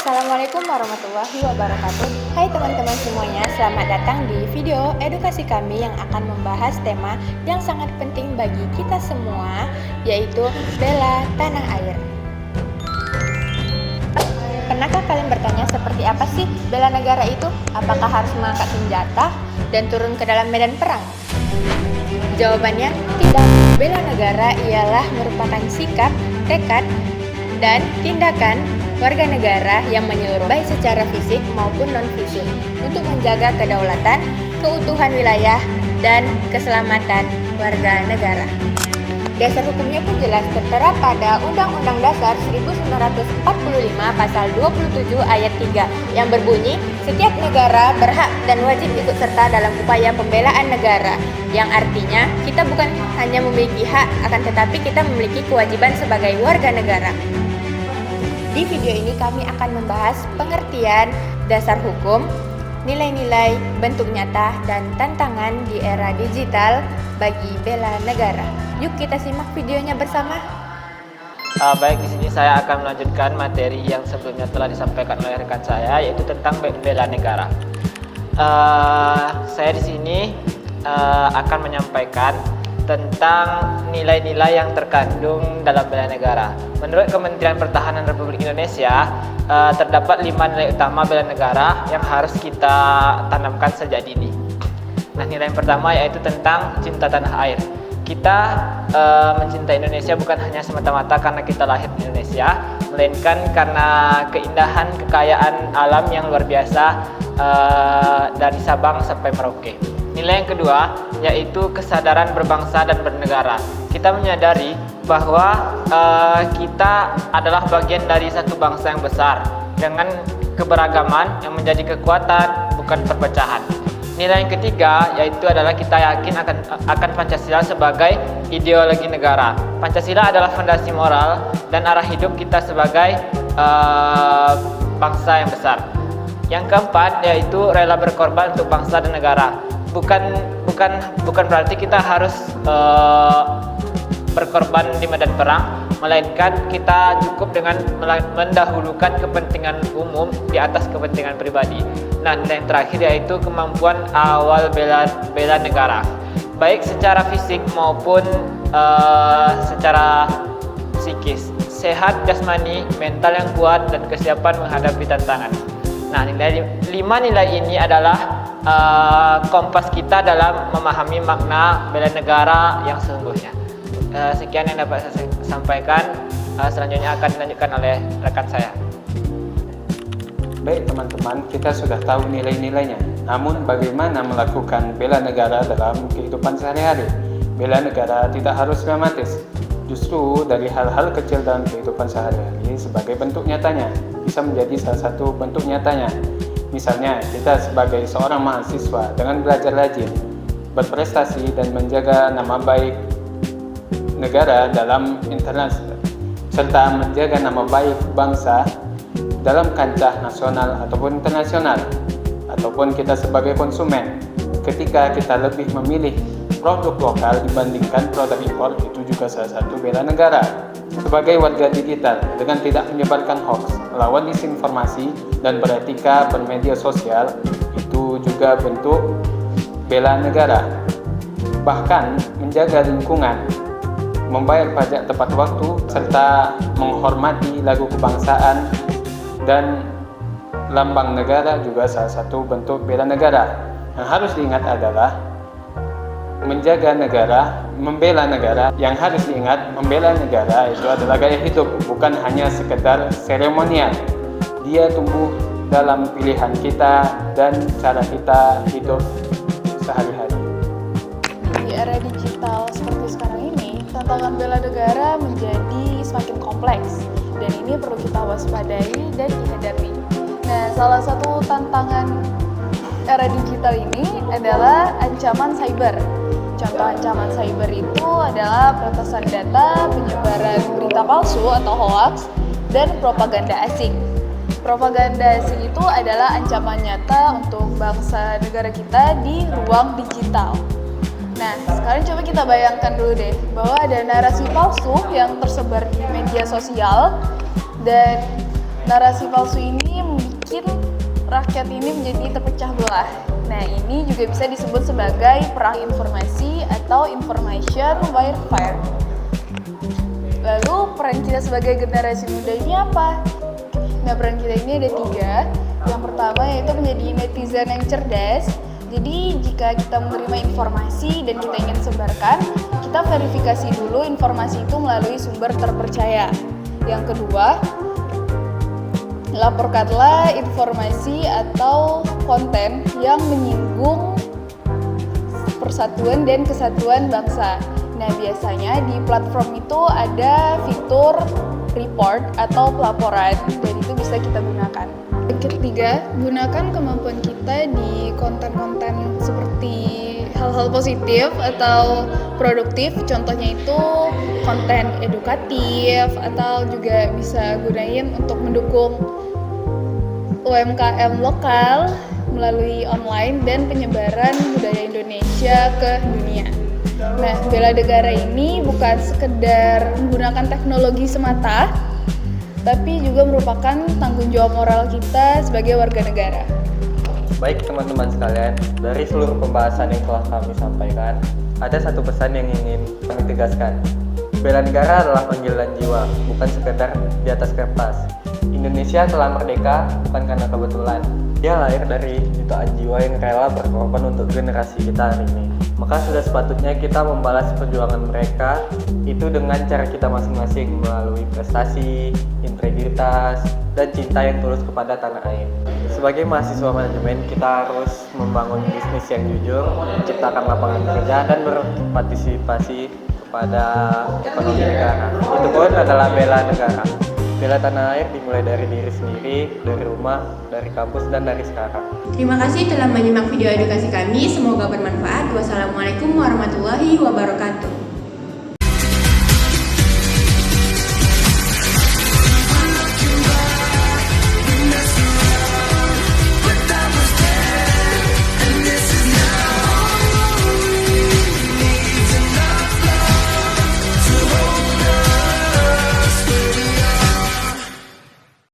Assalamualaikum warahmatullahi wabarakatuh. Hai teman-teman semuanya, selamat datang di video edukasi kami yang akan membahas tema yang sangat penting bagi kita semua, yaitu bela tanah air. Pernahkah kalian bertanya seperti apa sih bela negara itu? Apakah harus mengangkat senjata dan turun ke dalam medan perang? Jawabannya tidak. Bela negara ialah merupakan sikap, tekad, dan tindakan warga negara yang menyeluruh baik secara fisik maupun non-fisik untuk menjaga kedaulatan, keutuhan wilayah, dan keselamatan warga negara. Dasar hukumnya pun jelas tertera pada Undang-Undang Dasar 1945 pasal 27 ayat 3 yang berbunyi, setiap negara berhak dan wajib ikut serta dalam upaya pembelaan negara, yang artinya kita bukan hanya memiliki hak, akan tetapi kita memiliki kewajiban sebagai warga negara. Di video ini kami akan membahas pengertian dasar hukum, nilai-nilai, bentuk nyata, dan tantangan di era digital bagi bela negara. Yuk kita simak videonya bersama. Baik, di sini saya akan melanjutkan materi yang sebelumnya telah disampaikan oleh rekan saya, yaitu tentang bela negara. Saya di sini akan menyampaikan tentang nilai-nilai yang terkandung dalam bela negara. Menurut Kementerian Pertahanan Republik Indonesia, terdapat 5 nilai utama bela negara yang harus kita tanamkan sejak dini. Nah, nilai yang pertama yaitu tentang cinta tanah air. Kita mencintai Indonesia bukan hanya semata-mata karena kita lahir di Indonesia, melainkan karena keindahan, kekayaan alam yang luar biasa dari Sabang sampai Merauke. Nilai yang kedua yaitu kesadaran berbangsa dan bernegara. Kita menyadari bahwa kita adalah bagian dari satu bangsa yang besar dengan keberagaman yang menjadi kekuatan, bukan perpecahan. Nilai yang ketiga yaitu adalah kita yakin akan Pancasila sebagai ideologi negara. Pancasila adalah fondasi moral dan arah hidup kita sebagai bangsa yang besar. Yang keempat yaitu rela berkorban untuk bangsa dan negara. Bukan berarti kita harus berkorban di medan perang, melainkan kita cukup dengan mendahulukan kepentingan umum di atas kepentingan pribadi. Nah, yang terakhir yaitu kemampuan awal bela negara, baik secara fisik maupun secara psikis, sehat jasmani, mental yang kuat, dan kesiapan menghadapi tantangan. Nah, 5 nilai ini adalah kompas kita dalam memahami makna bela negara yang sesungguhnya. Sekian yang dapat saya sampaikan. Selanjutnya akan dilanjutkan oleh rekan saya. Baik teman-teman, kita sudah tahu nilai-nilainya. Namun bagaimana melakukan bela negara dalam kehidupan sehari-hari? Bela negara tidak harus dramatis. Justru dari hal-hal kecil dalam kehidupan sehari-hari sebagai bentuk nyatanya bisa menjadi salah satu bentuk nyatanya. Misalnya, kita sebagai seorang mahasiswa dengan belajar rajin, berprestasi dan menjaga nama baik negara dalam internasional, serta menjaga nama baik bangsa dalam kancah nasional ataupun internasional. Ataupun kita sebagai konsumen, ketika kita lebih memilih produk lokal dibandingkan produk impor, itu juga salah satu bela negara. Sebagai warga digital, dengan tidak menyebarkan hoax, melawan disinformasi, dan beretika bermedia sosial, itu juga bentuk bela negara. Bahkan menjaga lingkungan, membayar pajak tepat waktu, serta menghormati lagu kebangsaan dan lambang negara juga salah satu bentuk bela negara. Yang harus diingat adalah menjaga negara, membela negara. Yang harus diingat, membela negara itu adalah gaya hidup, bukan hanya sekedar seremonial. Dia tumbuh dalam pilihan kita dan cara kita hidup sehari-hari. Di era digital seperti sekarang ini, tantangan bela negara menjadi semakin kompleks, dan ini perlu kita waspadai dan dihadapi. Nah, salah satu tantangan era digital ini adalah ancaman cyber. Contoh ancaman cyber itu adalah peretasan data, penyebaran berita palsu atau hoax, dan propaganda asing. Propaganda asing itu adalah ancaman nyata untuk bangsa negara kita di ruang digital. Nah, sekarang coba kita bayangkan dulu deh, bahwa ada narasi palsu yang tersebar di media sosial, dan narasi palsu ini bikin rakyat ini menjadi terpecah belah. Nah, ini juga bisa disebut sebagai perang informasi atau information warfare. Lalu peran kita sebagai generasi muda ini apa? Nah, peran kita ini ada 3. Yang pertama yaitu menjadi netizen yang cerdas. Jadi jika kita menerima informasi dan kita ingin sebarkan, kita verifikasi dulu informasi itu melalui sumber terpercaya. Yang kedua, laporkanlah informasi atau konten yang menyinggung persatuan dan kesatuan bangsa. Nah, biasanya di platform itu ada fitur report atau pelaporan dan itu bisa kita gunakan. Ketiga, gunakan kemampuan kita di konten-konten seperti hal-hal positif atau produktif. Contohnya itu konten edukatif atau juga bisa gunain untuk mendukung UMKM lokal melalui online dan penyebaran budaya Indonesia ke dunia. Nah, bela negara ini bukan sekedar menggunakan teknologi semata, tapi juga merupakan tanggung jawab moral kita sebagai warga negara. Baik teman-teman sekalian, dari seluruh pembahasan yang telah kami sampaikan, ada satu pesan yang ingin kami tegaskan. Bela negara adalah panggilan jiwa, bukan sekedar di atas kertas. Indonesia telah merdeka bukan karena kebetulan. Dia lahir dari jutaan jiwa yang rela berkorban untuk generasi kita hari ini. Maka sudah sepatutnya kita membalas perjuangan mereka itu dengan cara kita masing-masing melalui prestasi, integritas, dan cinta yang tulus kepada tanah air. Sebagai mahasiswa manajemen, kita harus membangun bisnis yang jujur, menciptakan lapangan kerja, dan berpartisipasi kepada ekonomi negara. Itu pun adalah bela negara. Bela tanah air dimulai dari diri sendiri, dari rumah, dari kampus, dan dari sekarang. Terima kasih telah menyimak video edukasi kami. Semoga bermanfaat. Wassalamualaikum warahmatullahi wabarakatuh.